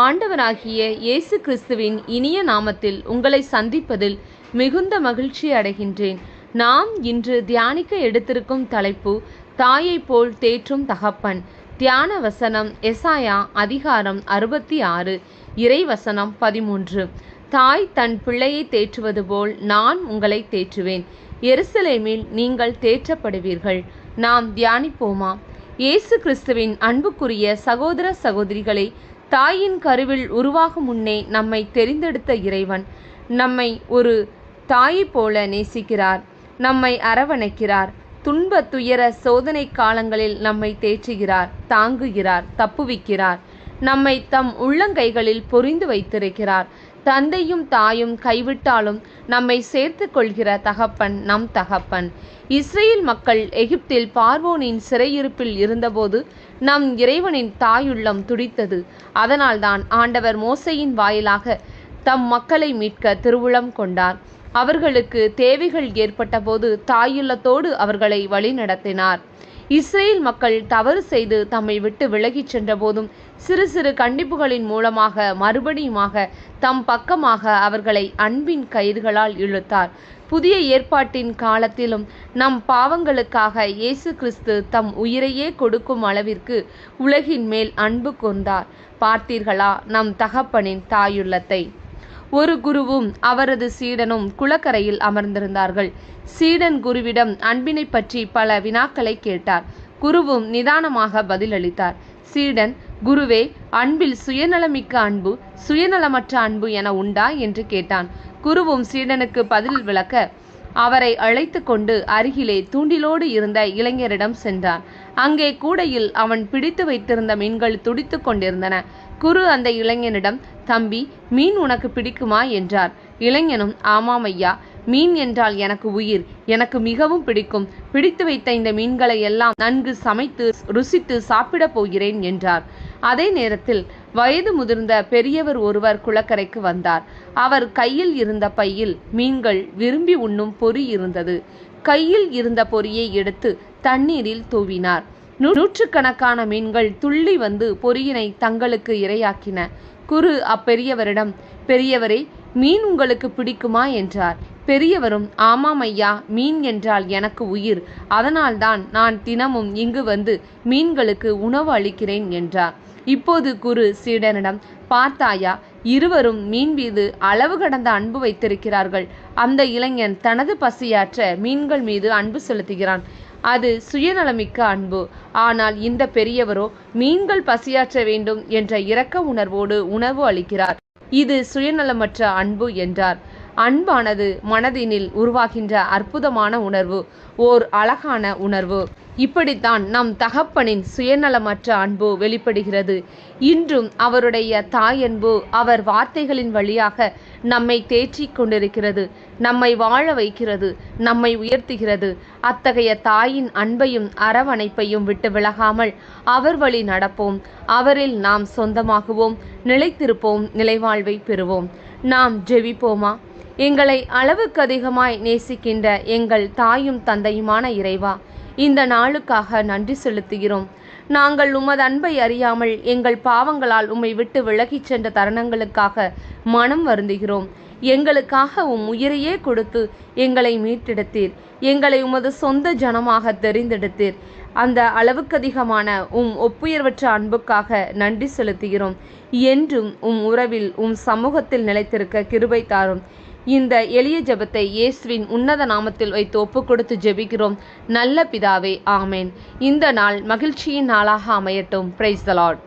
ஆண்டவராகிய இயேசு கிறிஸ்துவின் இனிய நாமத்தில் உங்களை சந்திப்பதில் மிகுந்த மகிழ்ச்சி அடைகின்றேன். நாம் இன்று தியானிக்க எடுத்திருக்கும் தலைப்பு தாயை போல் தேற்றும் தகப்பன். தியான வசனம் எசாயா அதிகாரம் 66 இறைவசனம் 13. தாய் தன் பிள்ளையை தேற்றுவது போல் நான் உங்களை தேற்றுவேன். எருசலேமில் நீங்கள் தேற்றப்படுவீர்கள். நாம் தியானிப்போமா? இயேசு கிறிஸ்துவின் அன்புக்குரிய சகோதர சகோதரிகளை, தாயின் கருவில் உருவாகும் முன்னே நம்மை தெரிந்தெடுத்த இறைவன் நம்மை ஒரு தாயை போல நேசிக்கிறார். நம்மை அரவணைக்கிறார். துன்ப துயர சோதனை காலங்களில் நம்மை தேற்றுகிறார், தாங்குகிறார், தப்புவிக்கிறார். நம்மை தம் உள்ளங்கைகளில் பொறிந்து வைத்திருக்கிறார். தந்தையும் தாயும் கைவிட்டாலும் நம்மை சேர்த்து கொள்கிற தகப்பன் நம் தகப்பன். இஸ்ரேல் மக்கள் எகிப்தில் பார்வோனின் சிறையிருப்பில் இருந்தபோது நம் இறைவனின் தாயுள்ளம் துடித்தது. அதனால்தான் ஆண்டவர் மோசையின் வாயிலாக தம் மக்களை மீட்க திருவுளம் கொண்டார். அவர்களுக்கு தேவைகள் ஏற்பட்ட போது தாயுள்ளத்தோடு அவர்களை வழிநடத்தினார். இஸ்ரேல் மக்கள் தவறு செய்து தம்மை விட்டு விலகிச் சென்ற போதும் சிறு சிறு கண்டிப்புகளின் மூலமாக மறுபடியுமாக தம் பக்கமாக அவர்களை அன்பின் கயிறுகளால் இழுத்தார். புதிய ஏற்பாட்டின் காலத்திலும் நம் பாவங்களுக்காக இயேசு கிறிஸ்து தம் உயிரையே கொடுக்கும் அளவிற்கு உலகின் மேல் அன்பு கொண்டார். பார்த்தீர்களா நம் தகப்பனின் தாயுள்ளத்தை? ஒரு குருவும் அவரது சீடனும் குளக்கரையில் அமர்ந்திருந்தார்கள். சீடன் குருவிடம் அன்பினை பற்றி பல வினாக்களை கேட்டார். குருவும் நிதானமாக பதிலளித்தார். சீடன், குருவே, அன்பில் சுயநலமிக்க அன்பு, சுயநலமற்ற அன்பு என உண்டா என்று கேட்டான். குருவும் சீடனுக்கு பதில் விளக்க அவரை அழைத்து கொண்டு அருகிலே தூண்டிலோடு இருந்த இளைஞரிடம் சென்றான். அங்கே கூடையில் அவன் பிடித்து வைத்திருந்த மீன்கள் துடித்து கொண்டிருந்தன. குரு அந்த இளைஞனிடம், தம்பி, மீன் உனக்கு பிடிக்குமா என்றார். இளைஞனும், ஆமாம் ஐயா, மீன் என்றால் எனக்கு உயிர், எனக்கு மிகவும் பிடிக்கும். பிடித்து வைத்த இந்த மீன்களை எல்லாம் நன்கு சமைத்து ருசித்து சாப்பிடப் போகிறேன் என்றார். அதே நேரத்தில் வயது முதிர்ந்த பெரியவர் ஒருவர் குளக்கரைக்கு வந்தார். அவர் கையில் இருந்த பையில் மீன்கள் விரும்பி உண்ணும் பொறி இருந்தது. கையில் இருந்த பொறியை எடுத்து தண்ணீரில் தூவினார். நூற்றுக்கணக்கான மீன்கள் துள்ளி வந்து பொறியினை தங்களுக்கு இரையாக்கின. குரு அப்பெரியவரிடம், பெரியவரே, மீன் உங்களுக்கு பிடிக்குமா என்றார். பெரியவரும், ஆமாம் ஐயா, மீன் என்றால் எனக்கு உயிர், அதனால்தான் நான் தினமும் இங்கு வந்து மீன்களுக்கு உணவு அளிக்கிறேன் என்றார். இப்போது குரு சீடனிடம், பார்த்தாயா, இருவரும் மீன் மீது அளவு கடந்த அன்பு வைத்திருக்கிறார்கள். அந்த இளைஞன் தனது பசியாற்ற மீன்கள் மீது அன்பு செலுத்துகிறான். அது சுயநலமிக்க அன்பு. ஆனால் இந்த பெரியவரோ மீன்கள் பசியாற்ற வேண்டும் என்ற இரக்க உணர்வோடு உணவு அளிக்கிறார். இது சுயநலமற்ற அன்பு என்றார். அன்பானது மனதினில் உருவாகின்ற அற்புதமான உணர்வு, ஓர் அழகான உணர்வு. இப்படித்தான் நம் தகப்பனின் சுயநலமற்ற அன்பு வெளிப்படுகிறது. இன்றும் அவருடைய தாயன்பு அவர் வார்த்தைகளின் வழியாக நம்மை தேற்றிக் கொண்டிருக்கிறது, நம்மை வாழ வைக்கிறது, நம்மை உயர்த்துகிறது. அத்தகைய தாயின் அன்பையும் அரவணைப்பையும் விட்டு விலகாமல் அவர் வழி நடப்போம். அவரில் நாம் சொந்தமாகுவோம், நிலைத்திருப்போம், நிலைவாழ்வை பெறுவோம். நாம் ஜெபிப்போமா? எங்களை அளவுக்கு அதிகமாய் நேசிக்கின்ற எங்கள் தாயும் தந்தையுமான இறைவா, இந்த நாளுக்காக நன்றி செலுத்துகிறோம். நாங்கள் உமது அன்பை அறியாமல் எங்கள் பாவங்களால் உம்மை விட்டு விலகிச் சென்ற தருணங்களுக்காக மனம் வருந்துகிறோம். எங்களுக்காக உம் உயிரையே கொடுத்து எங்களை மீட்டெடுத்தீர். எங்களை உமது சொந்த ஜனமாக தெரிந்தெடுத்தீர். அந்த அளவுக்கதிகமான ஒப்புயர்வற்ற அன்புக்காக நன்றி செலுத்துகிறோம். என்றும் உறவில் சமூகத்தில் நிலைத்திருக்க கிருபை தாரும். இந்த எளிய ஜெபத்தை இயேசுவின் உன்னத நாமத்தில் வைத்து ஒப்புக்கொடுத்து ஜெபிக்கிறோம் நல்ல பிதாவே, ஆமேன். இந்த நாள் மகிழ்ச்சியின் நாளாக அமையட்டும். Praise the Lord.